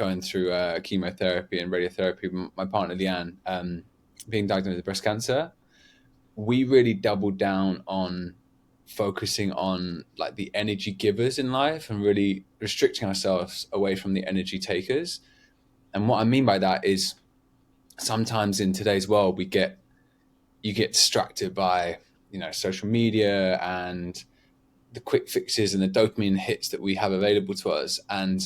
going through chemotherapy and radiotherapy, my partner Leanne, being diagnosed with breast cancer, we really doubled down on focusing on like the energy givers in life and really restricting ourselves away from the energy takers. And what I mean by that is sometimes in today's world you get distracted by social media and the quick fixes and the dopamine hits that we have available to us. And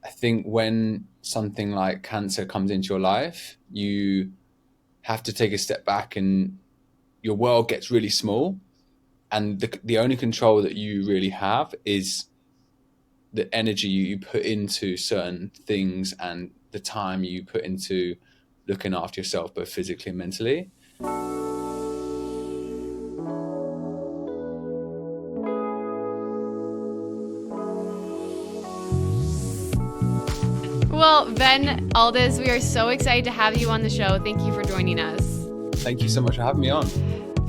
I think when something like cancer comes into your life, you have to take a step back and your world gets really small. And the only control that you really have is the energy you put into certain things and the time you put into looking after yourself, both physically and mentally. Well, Ben, Alldis, we are so excited to have you on the show. Thank you for joining us. Thank you so much for having me on.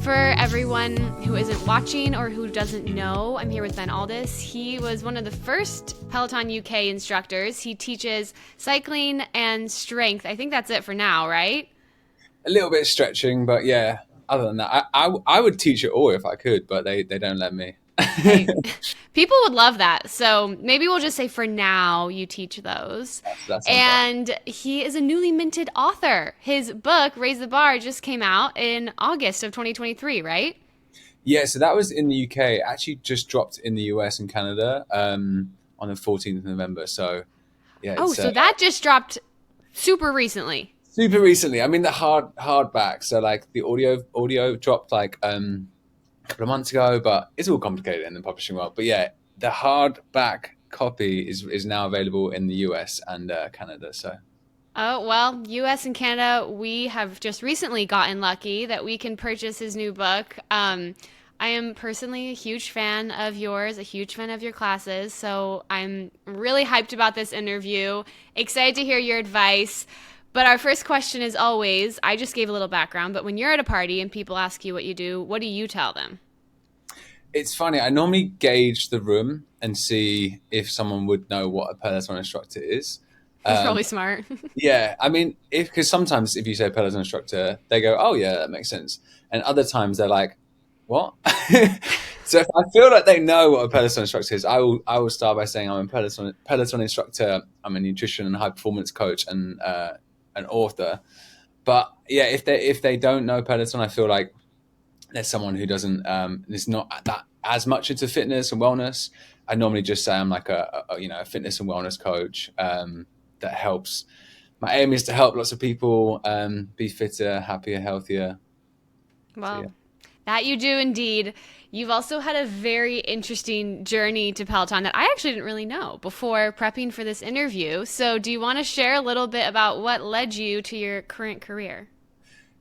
For everyone who isn't watching or who doesn't know, I'm here with Ben Alldis. He was one of the first Peloton UK instructors. He teaches cycling and strength. I think that's it for now, right? A little bit stretching, but yeah, other than that, I would teach it all if I could, but they don't let me. Hey, people would love that. So maybe we'll just say for now you teach those. And he is a newly minted author. His book, Raise the Bar, just came out in August of 2023, right? Yeah, so that was in the UK. It actually just dropped in the US and Canada on the 14th of November. So yeah. So that just dropped super recently. Super recently. I mean, the hardback. So like the audio dropped like a couple of months ago, but it's all complicated in the publishing world. But yeah, the hardback copy is now available in the US and Canada. So. Oh, well, US and Canada, we have just recently gotten lucky that we can purchase his new book. I am personally a huge fan of yours, a huge fan of your classes. So I'm really hyped about this interview. Excited to hear your advice. But our first question is always, I just gave a little background, but when you're at a party and people ask you what you do, what do you tell them? It's funny. I normally gauge the room and see if someone would know what a Peloton instructor is. That's probably smart. Yeah. I mean, because sometimes if you say Peloton instructor, they go, oh yeah, that makes sense. And other times they're like, what? So if I feel like they know what a Peloton instructor is, I will start by saying I'm a Peloton instructor. I'm a nutrition and high performance coach and an author. But yeah, if they don't know Peloton, I feel like there's someone who doesn't is not that as much into fitness and wellness. I normally just say I'm like a fitness and wellness coach that helps. My aim is to help lots of people be fitter, happier, healthier. Well, so, yeah. That you do indeed. You've also had a very interesting journey to Peloton that I actually didn't really know before prepping for this interview. So do you want to share a little bit about what led you to your current career?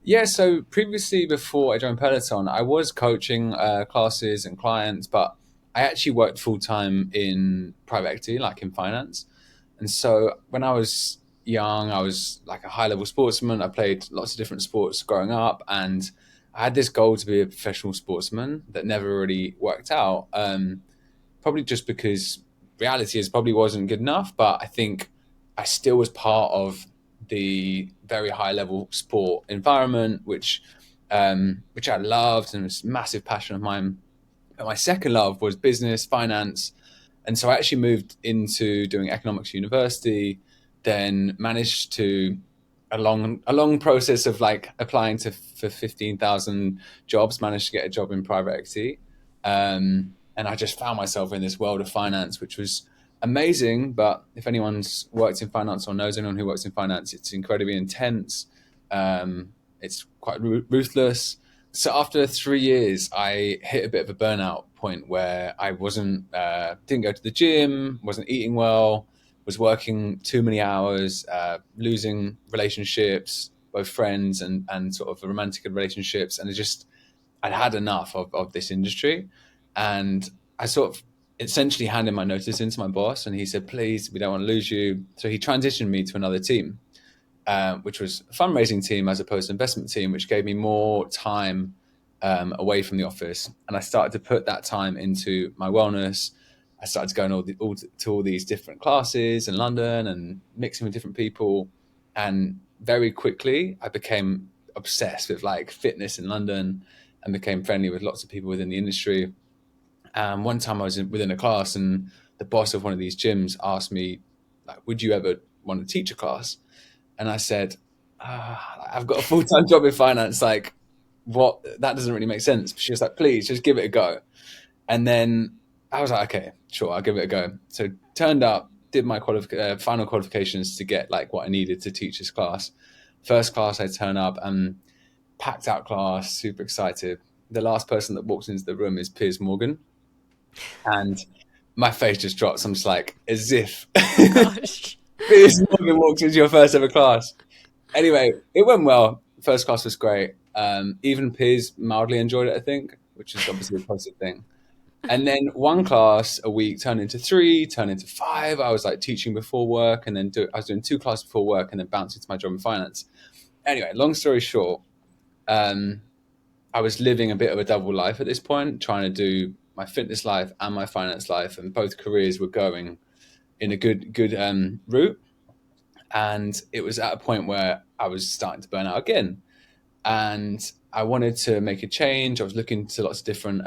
Yeah, so previously, before I joined Peloton, I was coaching classes and clients, but I actually worked full-time in private equity, like in finance. And so when I was young, I was like a high-level sportsman. I played lots of different sports growing up, and I had this goal to be a professional sportsman that never really worked out. Probably just because reality is probably wasn't good enough, but I think I still was part of the very high level sport environment, which I loved and was a massive passion of mine. But my second love was business, finance. And so I actually moved into doing economics university, then managed to a long process of like applying for 15,000 jobs, managed to get a job in private equity. And I just found myself in this world of finance, which was amazing. But if anyone's worked in finance or knows anyone who works in finance, it's incredibly intense. It's quite ruthless. So after 3 years, I hit a bit of a burnout point where I didn't go to the gym, wasn't eating well, was working too many hours, losing relationships, both friends and sort of romantic relationships. And I'd had enough of this industry. And I sort of essentially handed my notice into my boss, and he said, please, we don't want to lose you. So he transitioned me to another team, which was a fundraising team as opposed to investment team, which gave me more time away from the office. And I started to put that time into my wellness, I started going to all these different classes in London and mixing with different people. And very quickly, I became obsessed with like fitness in London and became friendly with lots of people within the industry. One time I was within a class and the boss of one of these gyms asked me, like, would you ever want to teach a class? And I said, I've got a full-time job in finance. Like, what? That doesn't really make sense. She was like, please just give it a go. And then I was like, okay, sure, I'll give it a go. So turned up, did my final qualifications to get like what I needed to teach this class. First class, I turn up and packed out class, super excited. The last person that walks into the room is Piers Morgan. And my face just drops. I'm just like, as if Oh gosh. Piers Morgan walks into your first ever class. Anyway, it went well. First class was great. Even Piers mildly enjoyed it, I think, which is obviously a positive thing. And then one class a week turned into three, turned into five. I was like teaching before work, and then I was doing two classes before work, and then bouncing to my job in finance. Anyway, long story short, um, I was living a bit of a double life at this point, trying to do my fitness life and my finance life, and both careers were going in a good route. And it was at a point where I was starting to burn out again, and I wanted to make a change. I was looking to lots of different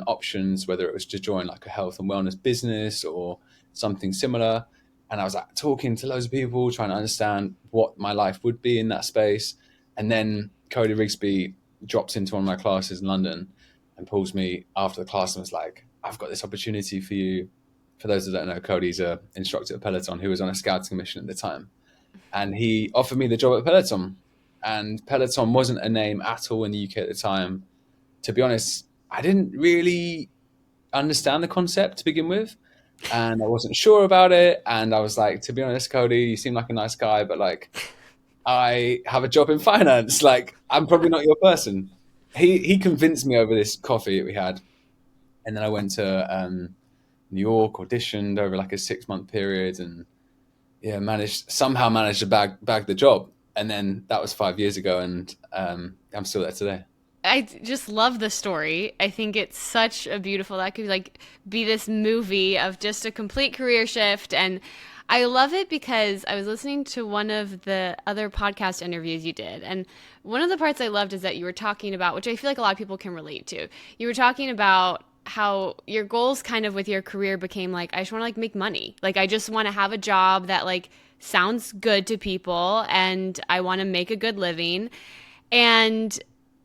options, whether it was to join like a health and wellness business or something similar. And I was like talking to loads of people, trying to understand what my life would be in that space. And then Cody Rigsby drops into one of my classes in London and pulls me after the class and was like, I've got this opportunity for you. For those that don't know, Cody's an instructor at Peloton who was on a scouting mission at the time. And he offered me the job at Peloton. And Peloton wasn't a name at all in the UK at the time. To be honest, I didn't really understand the concept to begin with, and I wasn't sure about it. And I was like, to be honest, Cody, you seem like a nice guy, but like, I have a job in finance. Like, I'm probably not your person. He convinced me over this coffee that we had, and then I went to New York, auditioned over like a 6 month period, and yeah, somehow managed to bag the job. And then that was 5 years ago, and I'm still there today. I just love the story. I think it's such a beautiful, that could like be this movie of just a complete career shift. And I love it because I was listening to one of the other podcast interviews you did. And one of the parts I loved is that you were talking about, which I feel like a lot of people can relate to. You were talking about how your goals kind of with your career became like, I just want to like make money. Like, I just want to have a job that like sounds good to people and I want to make a good living. And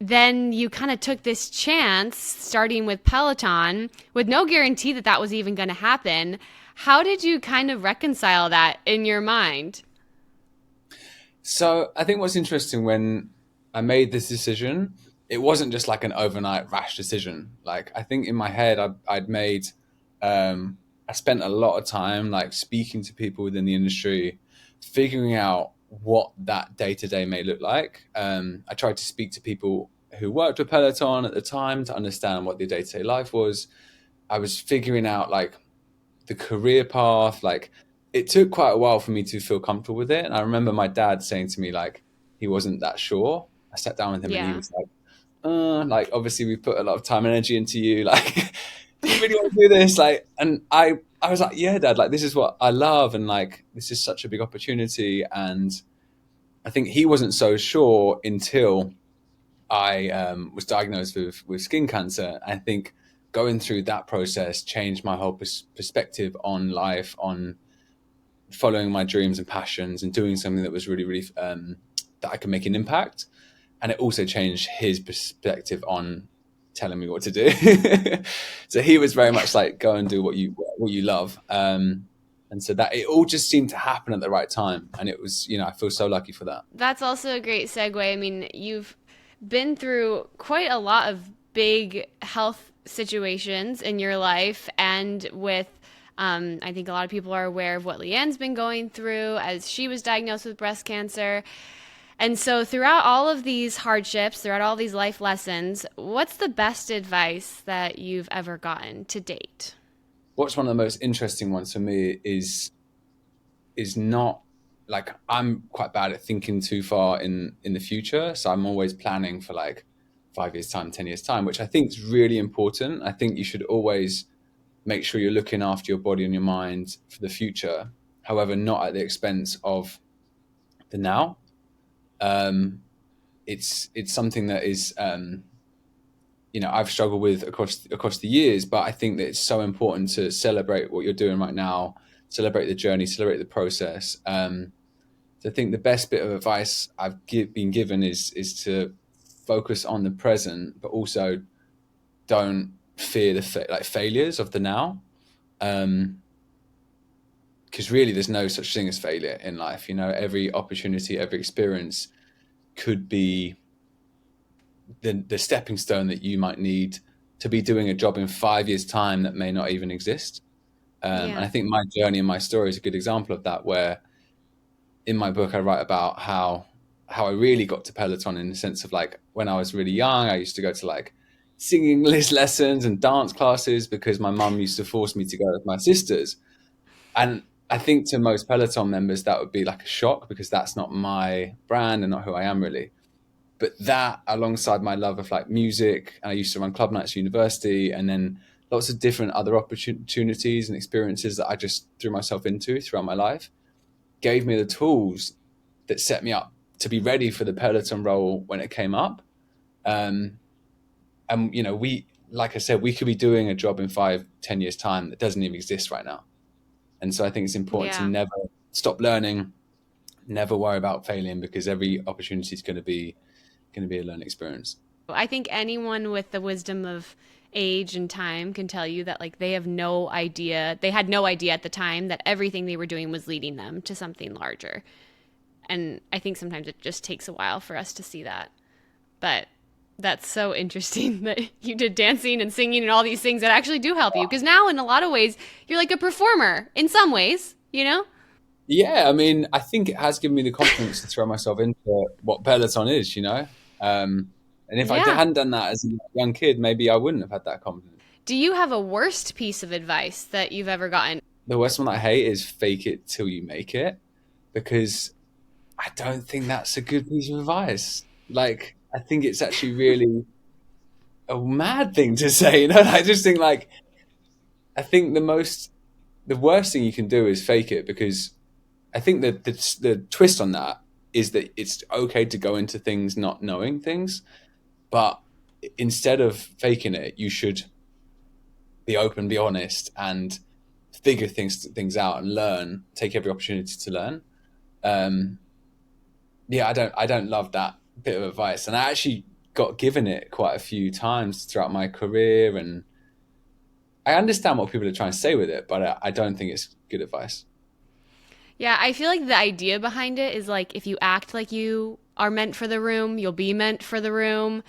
then you kind of took this chance starting with Peloton with no guarantee that that was even going to happen. How did you kind of reconcile that in your mind? So I think what's interesting, when I made this decision, it wasn't just like an overnight rash decision. Like, I think in my head, I'd made, I spent a lot of time like speaking to people within the industry, figuring out what that day to day may look like. I tried to speak to people who worked with Peloton at the time to understand what their day to day life was. I was figuring out like the career path. Like, it took quite a while for me to feel comfortable with it. And I remember my dad saying to me, like, he wasn't that sure. I sat down with him and he Yeah. was like, obviously we put a lot of time and energy into you. Like, do you really want to do this? Like, and I was like, yeah, dad, like, this is what I love. And like, this is such a big opportunity. And I think he wasn't so sure until I was diagnosed with skin cancer. I think going through that process changed my whole perspective on life, on following my dreams and passions and doing something that was really, really, that I could make an impact. And it also changed his perspective on telling me what to do. So he was very much like, go and do what you love. And so that it all just seemed to happen at the right time. And it was, I feel so lucky for that. That's also a great segue. I mean, you've been through quite a lot of big health situations in your life, and with I think a lot of people are aware of what Leanne's been going through as she was diagnosed with breast cancer. And so, throughout all of these hardships, throughout all these life lessons, what's the best advice that you've ever gotten to date? What's one of the most interesting ones for me is not, like, I'm quite bad at thinking too far in the future. So I'm always planning for like 5 years time, 10 years time, which I think is really important. I think you should always make sure you're looking after your body and your mind for the future, however, not at the expense of the now. Um, it's something that is I've struggled with across the years, but I think that it's so important to celebrate what you're doing right now, celebrate the journey, celebrate the process. So I think the best bit of advice been given is to focus on the present, but also don't fear the failures of the now. Because really, there's no such thing as failure in life. Every opportunity, every experience could be the stepping stone that you might need to be doing a job in 5 years' time that may not even exist. And Yeah. I think my journey and my story is a good example of that, where in my book I write about how I really got to Peloton, in the sense of, like, when I was really young, I used to go to, like, singing lessons and dance classes because my mum used to force me to go with my sisters. And I think to most Peloton members that would be like a shock, because that's not my brand and not who I am really. But that, alongside my love of, like, music, and I used to run club nights at university, and then lots of different other opportunities and experiences that I just threw myself into throughout my life, gave me the tools that set me up to be ready for the Peloton role when it came up. Um, and like I said, we could be doing a job in 5, 10 years time that doesn't even exist right now. And so I think it's important to Yeah. never stop learning, never worry about failing, because every opportunity is going to be a learning experience. I think anyone with the wisdom of age and time can tell you that, like, they have no idea, they had no idea at the time that everything they were doing was leading them to something larger. And I think sometimes it just takes a while for us to see that. But that's so interesting that you did dancing and singing and all these things that actually do help you, because now in a lot of ways you're like a performer in some ways, you know? Yeah, I mean, I think it has given me the confidence to throw myself into what Peloton is. And if I Yeah. hadn't done that as a young kid, maybe I wouldn't have had that confidence. Do you have a worst piece of advice that you've ever gotten? The worst one I hate is fake it till you make it, because I don't think that's a good piece of advice. Like, I think it's actually really a mad thing to say. I just think, like, I think the worst thing you can do is fake it, because I think that the twist on that is that it's okay to go into things not knowing things, but instead of faking it, you should be open, be honest, and figure things out and learn. Take every opportunity to learn. Um, yeah, I don't love that bit of advice, and I actually got given it quite a few times throughout my career, and I understand what people are trying to say with it, but I don't think it's good advice. Yeah, I feel like the idea behind it is like, if you act like you are meant for the room, you'll be meant for the room.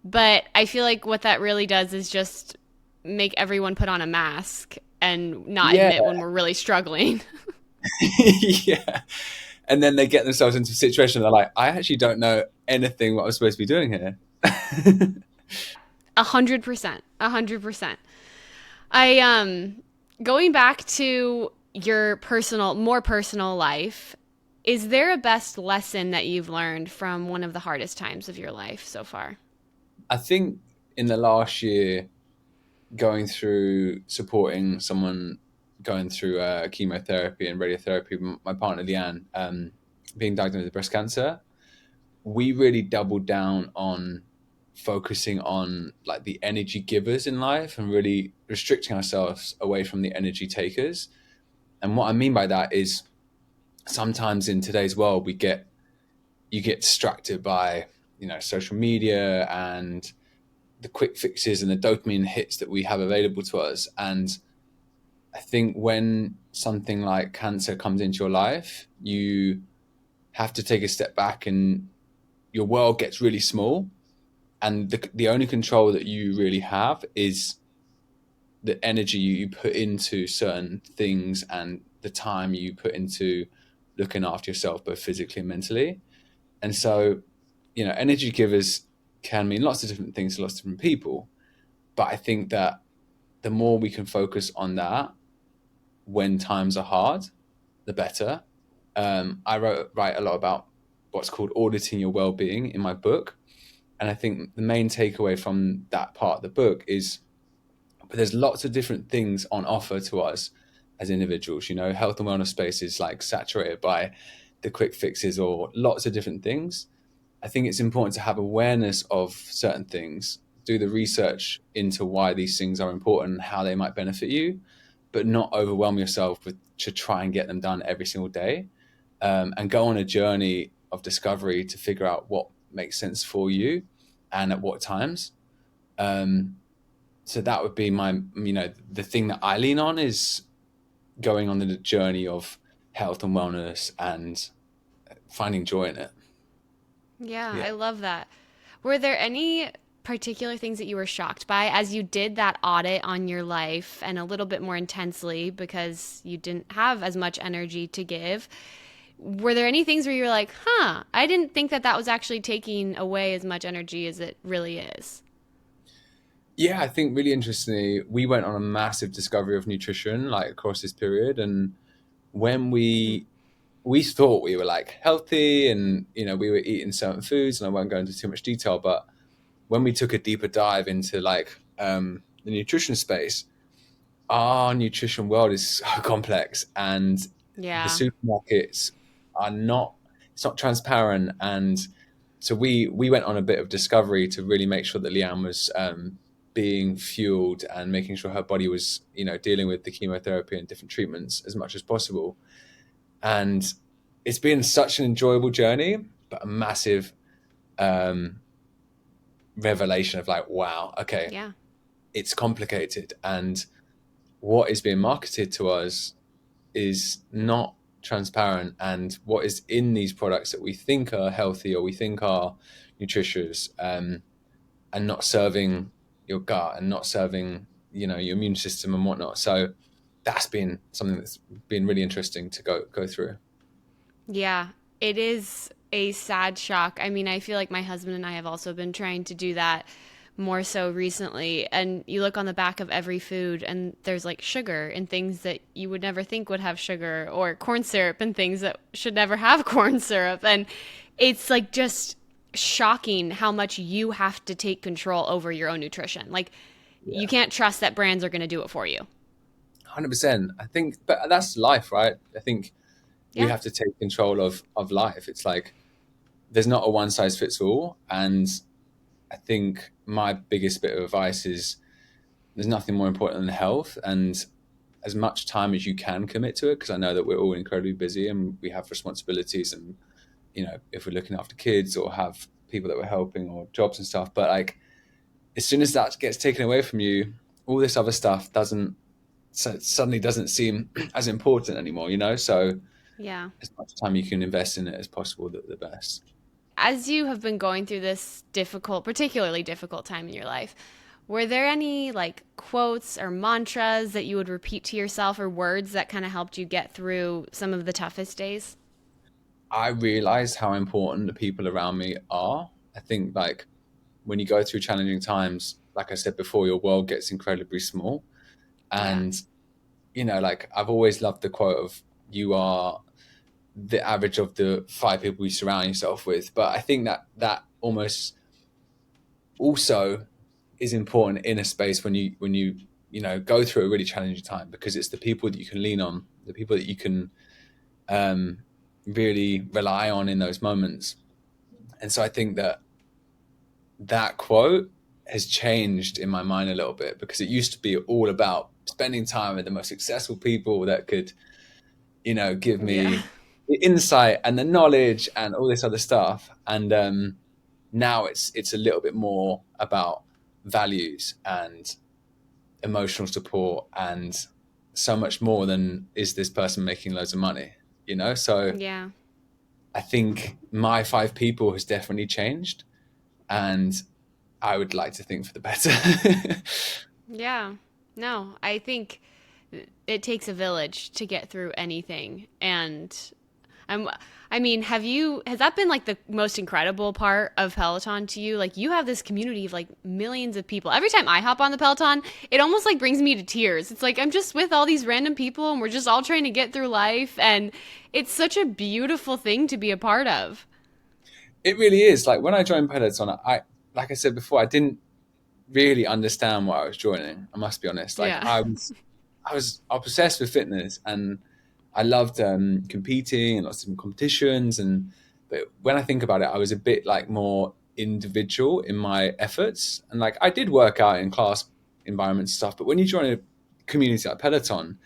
But I feel like what that really does is just make everyone put on a mask and not Yeah, admit when we're really struggling. yeah. And then they get themselves into a situation, they're like, I actually don't know anything what I'm supposed to be doing here. 100%. 100%. I going back to your more personal life, is there a best lesson that you've learned from one of the hardest times of your life so far? I think in the last year, going through supporting someone going through chemotherapy and radiotherapy, my partner Leanne, being diagnosed with breast cancer, we really doubled down on focusing on, like, the energy givers in life, and really restricting ourselves away from the energy takers. And what I mean by that is, sometimes in today's world, you get distracted by social media and the quick fixes and the dopamine hits that we have available to us. And I think when something like cancer comes into your life, you have to take a step back, and your world gets really small. And the only control that you really have is the energy you put into certain things, and the time you put into looking after yourself, both physically and mentally. And so, energy givers can mean lots of different things to lots of different people. But I think that the more we can focus on that when times are hard, the better. I write a lot about what's called auditing your well-being in my book, and I think the main takeaway from that part of the book is But there's lots of different things on offer to us as individuals. Health and wellness space is like saturated by the quick fixes or lots of different things. I think it's important to have awareness of certain things, do the research into why these things are important and how they might benefit you, but not overwhelm yourself with to try and get them done every single day, and go on a journey of discovery to figure out what makes sense for you and at what times. So that would be the thing that I lean on is going on the journey of health and wellness and finding joy in it. Yeah, Yeah. I love that. Were there any particular things that you were shocked by as you did that audit on your life and a little bit more intensely because you didn't have as much energy to give? Were there any things where you were like, huh, I didn't think that that was actually taking away as much energy as it really is? Yeah, I think really interestingly, we went on a massive discovery of nutrition like across this period. And when we thought we were like healthy and we were eating certain foods, and I won't go into too much detail, but when we took a deeper dive into like the nutrition space, our nutrition world is so complex, and the Yeah. supermarkets are not it's not transparent. And so we went on a bit of discovery to really make sure that Leanne was being fueled and making sure her body was dealing with the chemotherapy and different treatments as much as possible. And it's been such an enjoyable journey, but a massive um, revelation of like, wow, okay, Yeah. it's complicated, and what is being marketed to us is not transparent, and what is in these products that we think are healthy or we think are nutritious, and not serving your gut and not serving your immune system and whatnot. So that's been something that's been really interesting to go through. Yeah, it is a sad shock. I mean, I feel like my husband and I have also been trying to do that more so recently. And you look on the back of every food, and there's like sugar and things that you would never think would have sugar, or corn syrup and things that should never have corn syrup. And it's like just shocking how much you have to take control over your own nutrition. Like, you Yeah, can't trust that brands are going to do it for you. 100%. I think, but that's life, right? I think we Yeah. have to take control of life. It's like there's not a one size fits all. And I think my biggest bit of advice is there's nothing more important than health, and as much time as you can commit to it, because I know that we're all incredibly busy and we have responsibilities, and if we're looking after kids or have people that we're helping or jobs and stuff. But like as soon as that gets taken away from you, all this other stuff doesn't so suddenly doesn't seem as important anymore. So Yeah. as much time you can invest in it as possible, the best. As you have been going through this difficult, particularly difficult time in your life, were there any like quotes or mantras that you would repeat to yourself, or words that kind of helped you get through some of the toughest days? I realized how important the people around me are. I think like when you go through challenging times, like I said before, your world gets incredibly small. Yeah. And like I've always loved the quote of you are the average of the five people you surround yourself with. But I think that almost also is important in a space when you go through a really challenging time, because it's the people that you can lean on, the people that you can um, really rely on in those moments. And so I think that quote has changed in my mind a little bit, because it used to be all about spending time with the most successful people that could give Yeah. me the insight and the knowledge and all this other stuff. And now it's a little bit more about values and emotional support, and so much more than is this person making loads of money. So Yeah. I think my five people has definitely changed, and I would like to think for the better. Yeah. No, I think it takes a village to get through anything. And I'm, I mean, has that been like the most incredible part of Peloton to you? Like, you have this community of like millions of people. Every time I hop on the Peloton, it almost like brings me to tears. It's like I'm just with all these random people and we're just all trying to get through life. And it's such a beautiful thing to be a part of. It really is. Like when I joined Peloton, like I said before, I didn't really understand what I was joining. I must be honest. Like Yeah. I was obsessed with fitness, and I loved competing and lots of different competitions. And but when I think about it, I was a bit like more individual in my efforts, and like I did work out in class environments and stuff. But when you join a community like Peloton,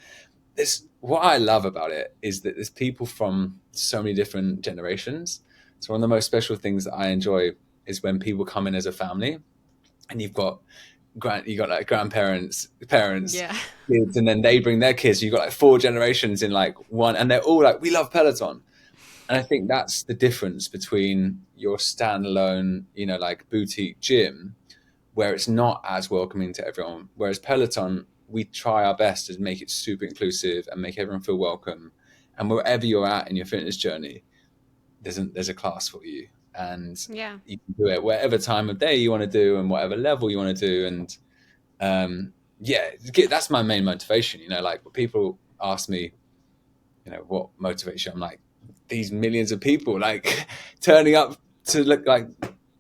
this what I love about it is that there's people from so many different generations. So one of the most special things that I enjoy is when people come in as a family, and you got like grandparents, parents, Yeah. kids, and then they bring their kids. You've got like four generations in like one, and they're all like, "We love Peloton." And I think that's the difference between your standalone, like boutique gym, where it's not as welcoming to everyone. Whereas Peloton, we try our best to make it super inclusive and make everyone feel welcome. And wherever you're at in your fitness journey, there's a class for you, and Yeah. you can do it whatever time of day you want to do and whatever level you want to do. And yeah, that's my main motivation. Like when people ask me, what motivates you, I'm like, these millions of people like turning up to look like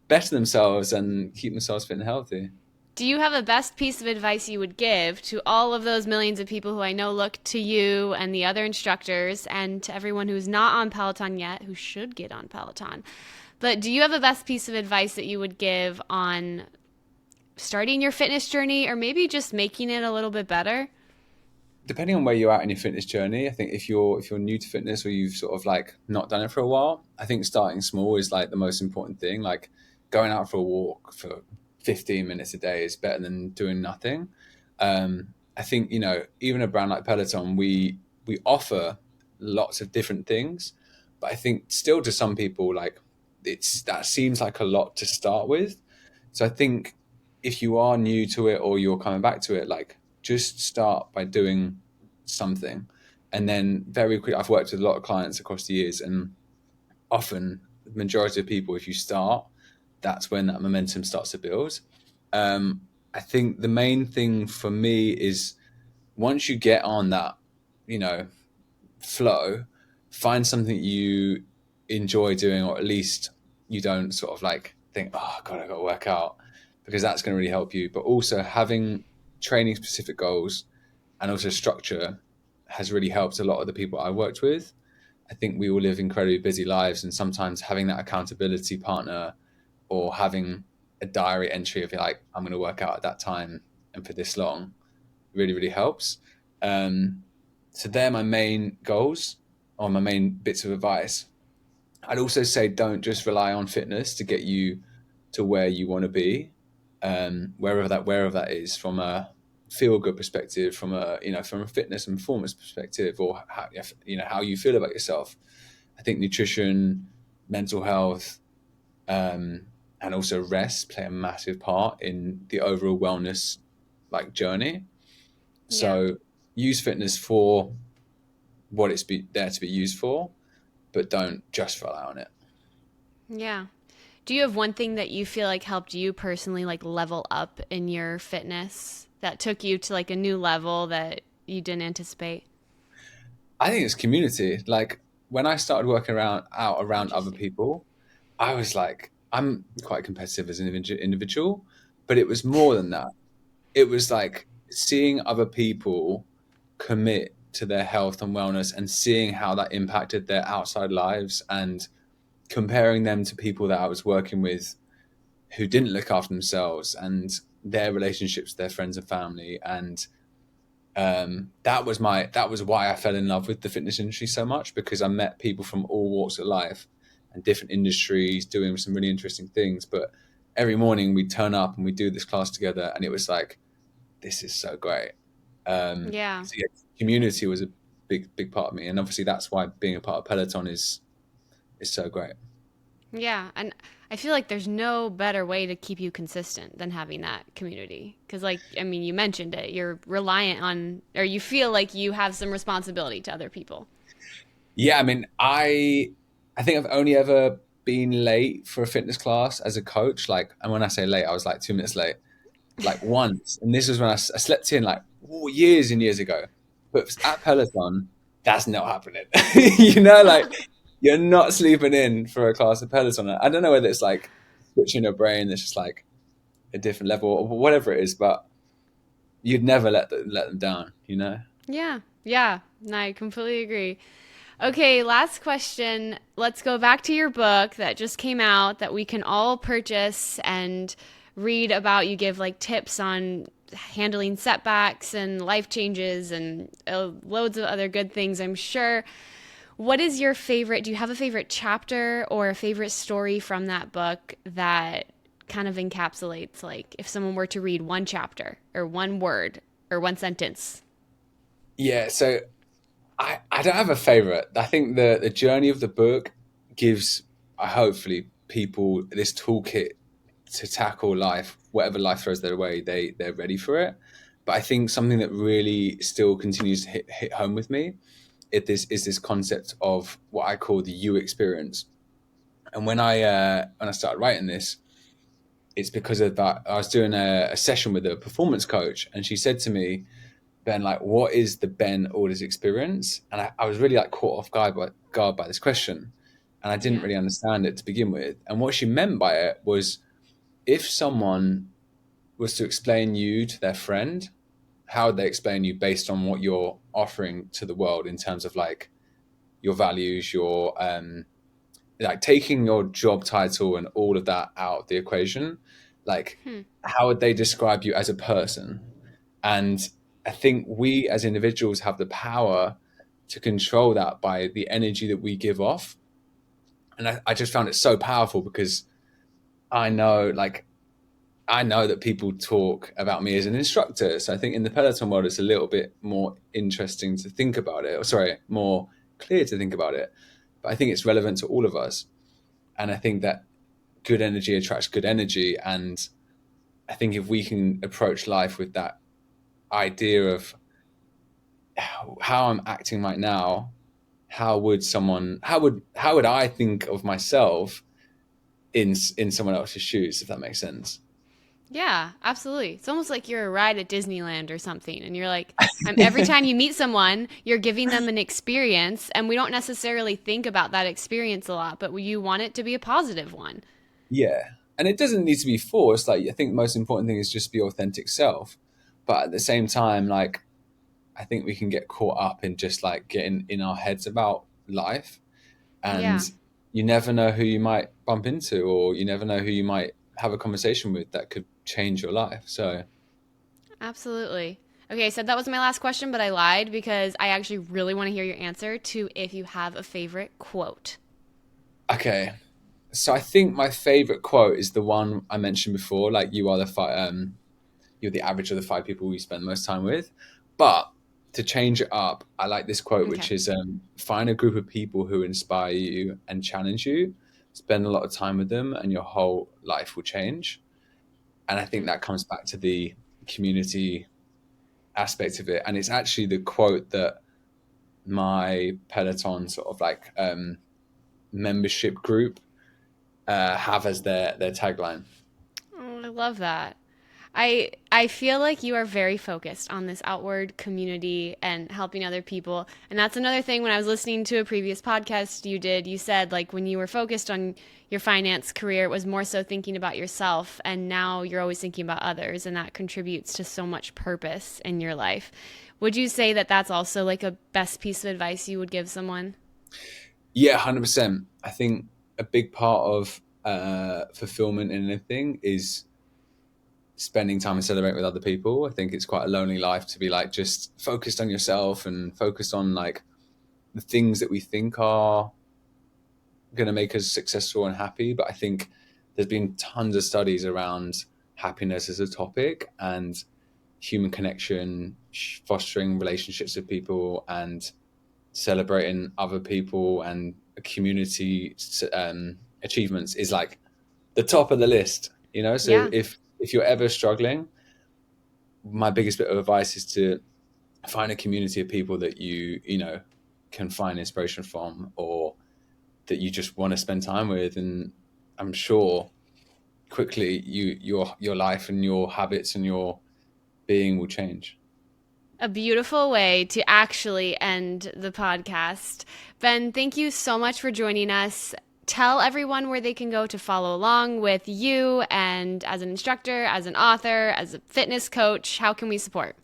better themselves and keep themselves fit and healthy. Do you have a best piece of advice you would give to all of those millions of people who I know look to you and the other instructors and to everyone who's not on Peloton yet, who should get on Peloton? But do you have a best piece of advice that you would give on starting your fitness journey or maybe just making it a little bit better? Depending on where you're at in your fitness journey, I think if you're new to fitness or you've sort of like not done it for a while, I think starting small is like the most important thing. Like going out for a walk for 15 minutes a day is better than doing nothing. I think even a brand like Peloton, we offer lots of different things, but I think still to some people like that seems like a lot to start with. So I think if you are new to it or you're coming back to it, like just start by doing something. And then very quick, I've worked with a lot of clients across the years, and often the majority of people, if you start, that's when that momentum starts to build. I think the main thing for me is once you get on that, you know, flow, find something you enjoy doing, or at least you don't sort of like think, oh God, I got to work out, because that's going to really help you. But also having training specific goals and also structure has really helped a lot of the people I worked with. I think we all live incredibly busy lives, and sometimes having that accountability partner or having a diary entry of like, I'm going to work out at that time and for this long really, really helps. Um, so they're my main goals or my main bits of advice. I'd also say don't just rely on fitness to get you to where you want to be, wherever that is, from a feel good perspective, from a fitness and performance perspective, or how you feel about yourself. I think nutrition, mental health, and also rest play a massive part in the overall wellness like journey. Yeah. So use fitness for what there to be used for, but don't just rely on it. Yeah. Do you have one thing that you feel like helped you personally like level up in your fitness that took you to like a new level that you didn't anticipate? I think it's community. Like when I started working around other Interesting. people, I was like, I'm quite competitive as an individual, but it was more than that. It was like seeing other people commit to their health and wellness and seeing how that impacted their outside lives, and comparing them to people that I was working with who didn't look after themselves and their relationships with their friends and family. And that was why I fell in love with the fitness industry so much, because I met people from all walks of life and different industries doing some really interesting things. But every morning we'd turn up and we'd do this class together, and it was like, this is so great. Yeah. So yeah, community was a big part of me, and obviously that's why being a part of Peloton is so great. Yeah. And I feel like there's no better way to keep you consistent than having that community. Because, like, I mean, you mentioned it, you're reliant on, or you feel like you have some responsibility to other people. Yeah, I mean, I think I've only ever been late for a fitness class as a coach. Like, and when I say late, I was like 2 minutes late, like once. And this was when I slept in like years and years ago. But at Peloton, that's not happening. Like you're not sleeping in for a class of Peloton. I don't know whether it's like switching your brain. It's just like a different level or whatever it is, but you'd never let them down, you know? Yeah. Yeah. No, I completely agree. Okay, last question. Let's go back to your book that just came out that we can all purchase and read about. You give like tips on handling setbacks and life changes and loads of other good things, I'm sure. What is your favorite? Do you have a favorite chapter or a favorite story from that book that kind of encapsulates, like, if someone were to read one chapter or one word or one sentence? Yeah, so I don't have a favorite. I think the journey of the book gives hopefully people this toolkit to tackle life, whatever life throws their way, they're ready for it. But I think something that really still continues to hit home with me is this concept of what I call the you experience. And when I started writing this, it's because of that. I was doing a session with a performance coach, and she said to me, Ben, like, what is the Ben Alldis experience? And I was really like caught off guard by this question, and I didn't Yeah. really understand it to begin with. And what she meant by it was, if someone was to explain you to their friend, how would they explain you based on what you're offering to the world in terms of like your values, your like taking your job title and all of that out of the equation, like Hmm. how would they describe you as a person? And I think we as individuals have the power to control that by the energy that we give off. And I just found it so powerful because I know, like, I know that people talk about me as an instructor. So I think in the Peloton world, it's a little bit more interesting to think about it, or sorry, more clear to think about it. But I think it's relevant to all of us. And I think that good energy attracts good energy. And I think if we can approach life with that idea of how I'm acting right now, how would I think of myself in someone else's shoes, if that makes sense? Yeah, absolutely. It's almost like you're a ride at Disneyland or something. And you're like, every time you meet someone, you're giving them an experience. And we don't necessarily think about that experience a lot, but you want it to be a positive one. Yeah. And it doesn't need to be forced. Like, I think the most important thing is just be authentic self. But at the same time, like, I think we can get caught up in just like getting in our heads about life. And Yeah, you never know who you might bump into, or you never know who you might have a conversation with that could change your life. So, absolutely. Okay, so that was my last question, but I lied because I actually really want to hear your answer to if you have a favorite quote. okay. So I think my favorite quote is the one I mentioned before, like you're the average of the five people you spend most time with. But to change it up, I like this quote, Okay. which is find a group of people who inspire you and challenge you, spend a lot of time with them, and your whole life will change. And I think Hmm. that comes back to the community aspect of it. And it's actually the quote that my Peloton sort of like membership group have as their tagline. Oh, I love that. I feel like you are very focused on this outward community and helping other people. And that's another thing when I was listening to a previous podcast you did, you said like when you were focused on your finance career, it was more so thinking about yourself and now you're always thinking about others and that contributes to so much purpose in your life. Would you say that that's also like a best piece of advice you would give someone? Yeah, 100%. I think a big part of fulfillment in anything is spending time and celebrating with other people. I think it's quite a lonely life to be like just focused on yourself and focused on like the things that we think are going to make us successful and happy. But I think there's been tons of studies around happiness as a topic and human connection, fostering relationships with people, and celebrating other people and community achievements is like the top of the list. You know, so Yeah. if you're ever struggling, my biggest bit of advice is to find a community of people that you know can find inspiration from, or that you just want to spend time with. And I'm sure quickly your life and your habits and your being will change. A beautiful way to actually end the podcast. Ben, thank you so much for joining us. tell everyone where they can go to follow along with you and as an instructor, as an author, as a fitness coach. How can we support?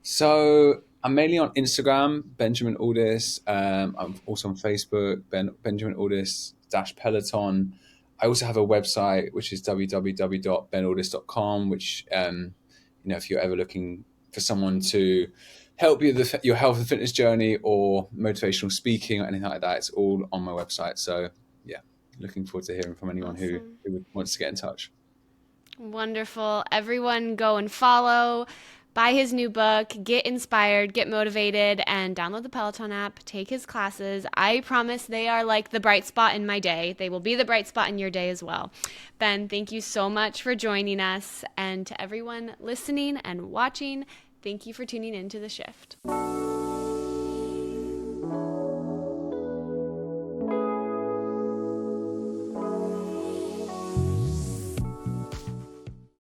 So I'm mainly on Instagram, Benjamin Alldis. I'm also on Facebook, Benjamin Alldis dash Peloton. I also have a website which is www.benaldis.com, which if you're ever looking for someone to help you with your health and fitness journey or motivational speaking or anything like that, it's all on my website. So yeah, looking forward to hearing from anyone Awesome. who wants to get in touch. Wonderful. Everyone go and follow, buy his new book, get inspired, get motivated, and download the Peloton app. Take his classes. I promise they are like the bright spot in my day. They will be the bright spot in your day as well. Ben, thank you so much for joining us. And to everyone listening and watching, thank you for tuning into The Shift.